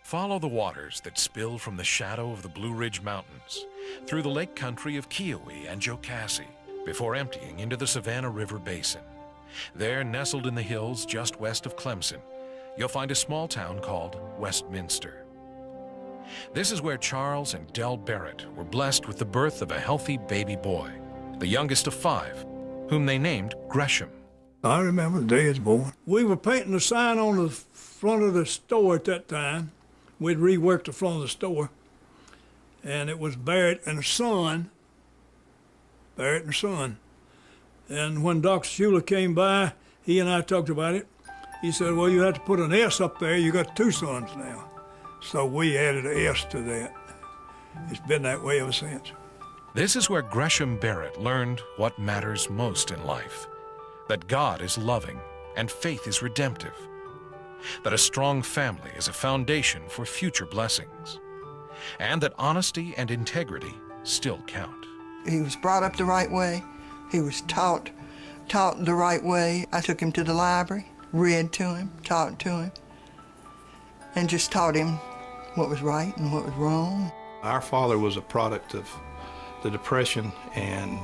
Follow the waters that spill from the shadow of the Blue Ridge Mountains through the lake country of Kiowa and Jocassee before emptying into the Savannah River Basin. There, nestled in the hills just west of Clemson, you'll find a small town called Westminster. This is where Charles and Dell Barrett were blessed with the birth of a healthy baby boy, the youngest of 5, whom they named Gresham. I remember the day he was born. We were painting a sign on the front of the store at that time. We'd reworked the front of the store, and it was Barrett and Son. Barrett and Son. And when Dr. Schuler came by, he and I talked about it. He said, well, you have to put an S up there. You got 2 sons now. So we added an S to that. It's been that way ever since. This is where Gresham Barrett learned what matters most in life, that God is loving and faith is redemptive, that a strong family is a foundation for future blessings, and that honesty and integrity still count. He was brought up the right way. He was taught the right way. I took him to the library, read to him, talked to him, and just taught him what was right and what was wrong. Our father was a product of the Depression, and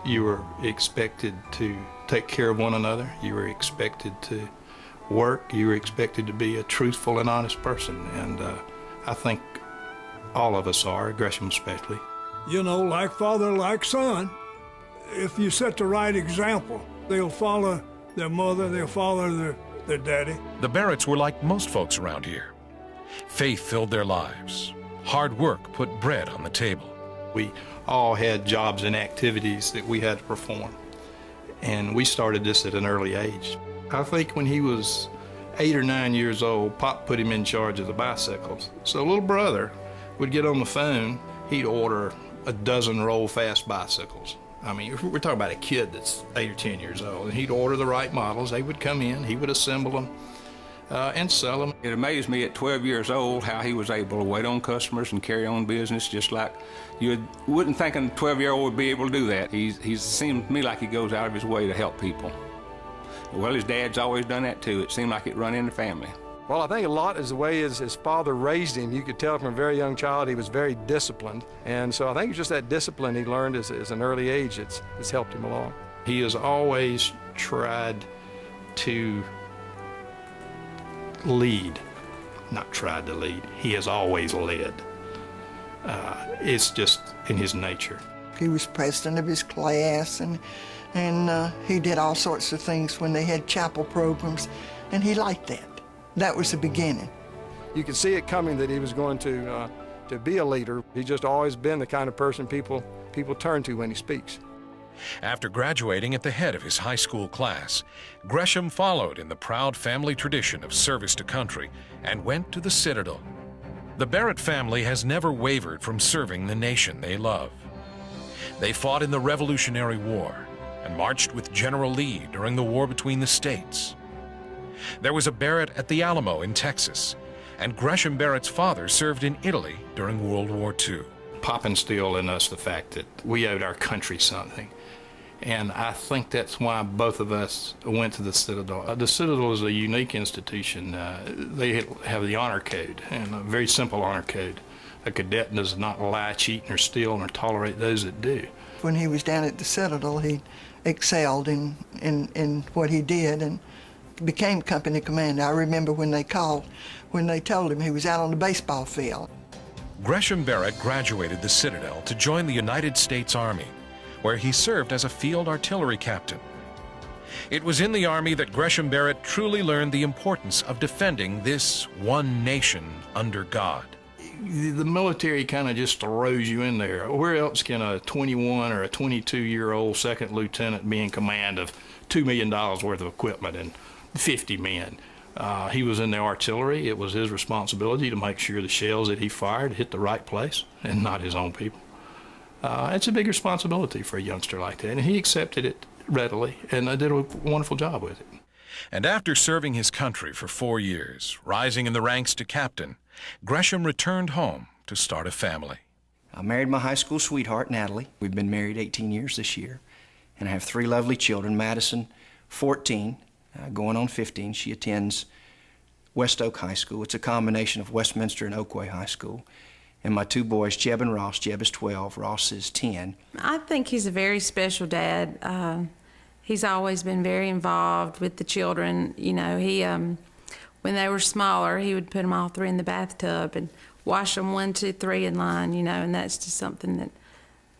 you were expected to take care of one another. You were expected to work. You were expected to be a truthful and honest person, and I think all of us are, Gresham especially. You know, like father, like son. If you set the right example, they'll follow their mother, they'll follow their daddy. The Barretts were like most folks around here. Faith filled their lives. Hard work put bread on the table. We all had jobs and activities that we had to perform, and we started this at an early age. I think when he was 8 or 9 years old, Pop put him in charge of the bicycles. So little brother would get on the phone, he'd order a dozen roll-fast bicycles. I mean, we're talking about a kid that's 8 or 10 years old, and he'd order the right models. They would come in, he would assemble them and sell them. It amazed me at 12 years old how he was able to wait on customers and carry on business just like you wouldn't think a 12-year-old would be able to do that. He seemed to me like he goes out of his way to help people. Well, his dad's always done that too. It seemed like it run in the family. Well, I think a lot is the way his father raised him. You could tell from a very young child he was very disciplined. And so I think it's just that discipline he learned as an early age that's helped him along. He has always tried to lead, not tried to lead. He has always led. It's just in his nature. He was president of his class, and he did all sorts of things when they had chapel programs, and he liked that. That was the beginning. You could see it coming that he was going to be a leader. He's just always been the kind of person people turn to when he speaks. After graduating at the head of his high school class, Gresham followed in the proud family tradition of service to country and went to the Citadel. The Barrett family has never wavered from serving the nation they love. They fought in the Revolutionary War and marched with General Lee during the war between the states. There was a Barrett at the Alamo in Texas, and Gresham Barrett's father served in Italy during World War II. Pop instilled in us the fact that we owed our country something. And I think that's why both of us went to the Citadel. The Citadel is a unique institution. They have the honor code, and a very simple honor code. A cadet does not lie, cheat, nor steal, nor tolerate those that do. When he was down at the Citadel, he excelled in what he did and became company commander. I remember when they told him he was out on the baseball field. Gresham Barrett graduated the Citadel to join the United States Army, where he served as a field artillery captain. It was in the Army that Gresham Barrett truly learned the importance of defending this one nation under God. The military kind of just throws you in there. Where else can a 21 or a 22-year-old second lieutenant be in command of $2 million worth of equipment and 50 men? He was in the artillery. It was his responsibility to make sure the shells that he fired hit the right place and not his own people. It's a big responsibility for a youngster like that, and he accepted it readily and did a wonderful job with it. And after serving his country for 4 years, rising in the ranks to captain, Gresham returned home to start a family. I married my high school sweetheart, Natalie. We've been married 18 years this year, and I have 3 lovely children. Madison, 14, going on 15. She attends West Oak High School. It's a combination of Westminster and Oakway High School. And my two boys, Jeb and Ross. Jeb is 12, Ross is 10. I think he's a very special dad. He's always been very involved with the children. You know, he when they were smaller, he would put them all three in the bathtub and wash them 1, 2, 3 in line, you know, and that's just something that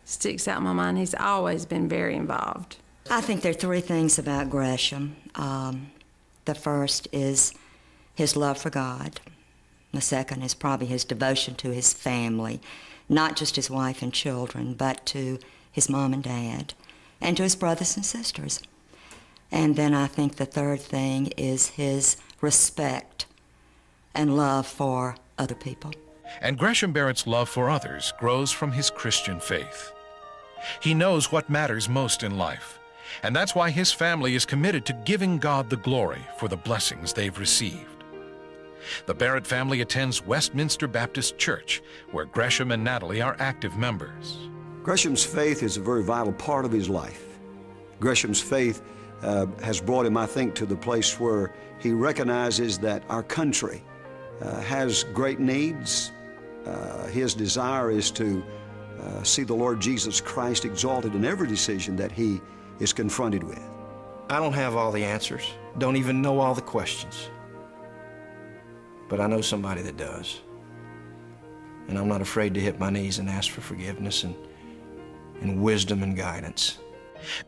sticks out in my mind. He's always been very involved. I think there are 3 things about Gresham. The first is his love for God. The second is probably his devotion to his family, not just his wife and children, but to his mom and dad, and to his brothers and sisters. And then I think the third thing is his respect and love for other people. And Gresham Barrett's love for others grows from his Christian faith. He knows what matters most in life, and that's why his family is committed to giving God the glory for the blessings they've received. The Barrett family attends Westminster Baptist Church, where Gresham and Natalie are active members. Gresham's faith is a very vital part of his life. Gresham's faith has brought him, I think, to the place where he recognizes that our country has great needs. His desire is to see the Lord Jesus Christ exalted in every decision that he is confronted with. I don't have all the answers, don't even know all the questions. But I know somebody that does. And I'm not afraid to hit my knees and ask for forgiveness and wisdom and guidance.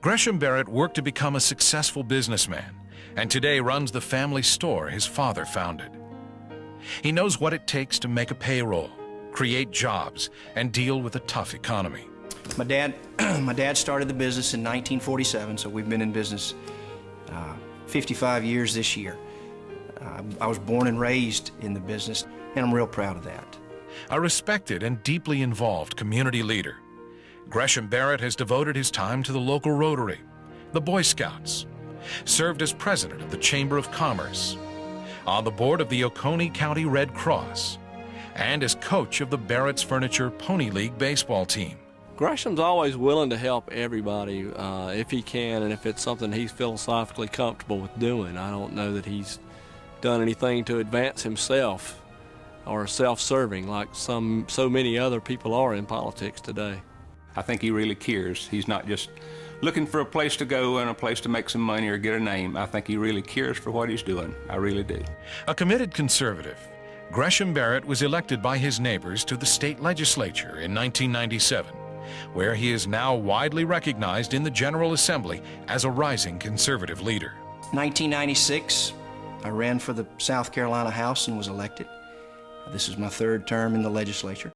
Gresham Barrett worked to become a successful businessman, and today runs the family store his father founded. He knows what it takes to make a payroll, create jobs, and deal with a tough economy. My dad started the business in 1947, so we've been in business 55 years this year. I was born and raised in the business, and I'm real proud of that. A respected and deeply involved community leader, Gresham Barrett has devoted his time to the local Rotary, the Boy Scouts, served as president of the Chamber of Commerce, on the board of the Oconee County Red Cross, and as coach of the Barrett's Furniture Pony League baseball team. Gresham's always willing to help everybody if he can, and if it's something he's philosophically comfortable with doing. I don't know that he's done anything to advance himself or self-serving like so many other people are in politics today. I think he really cares. He's not just looking for a place to go and a place to make some money or get a name. I think he really cares for what he's doing. I really do. A committed conservative, Gresham Barrett was elected by his neighbors to the state legislature in 1997, where he is now widely recognized in the General Assembly as a rising conservative leader. 1996, I ran for the South Carolina House and was elected. This is my 3rd term in the legislature.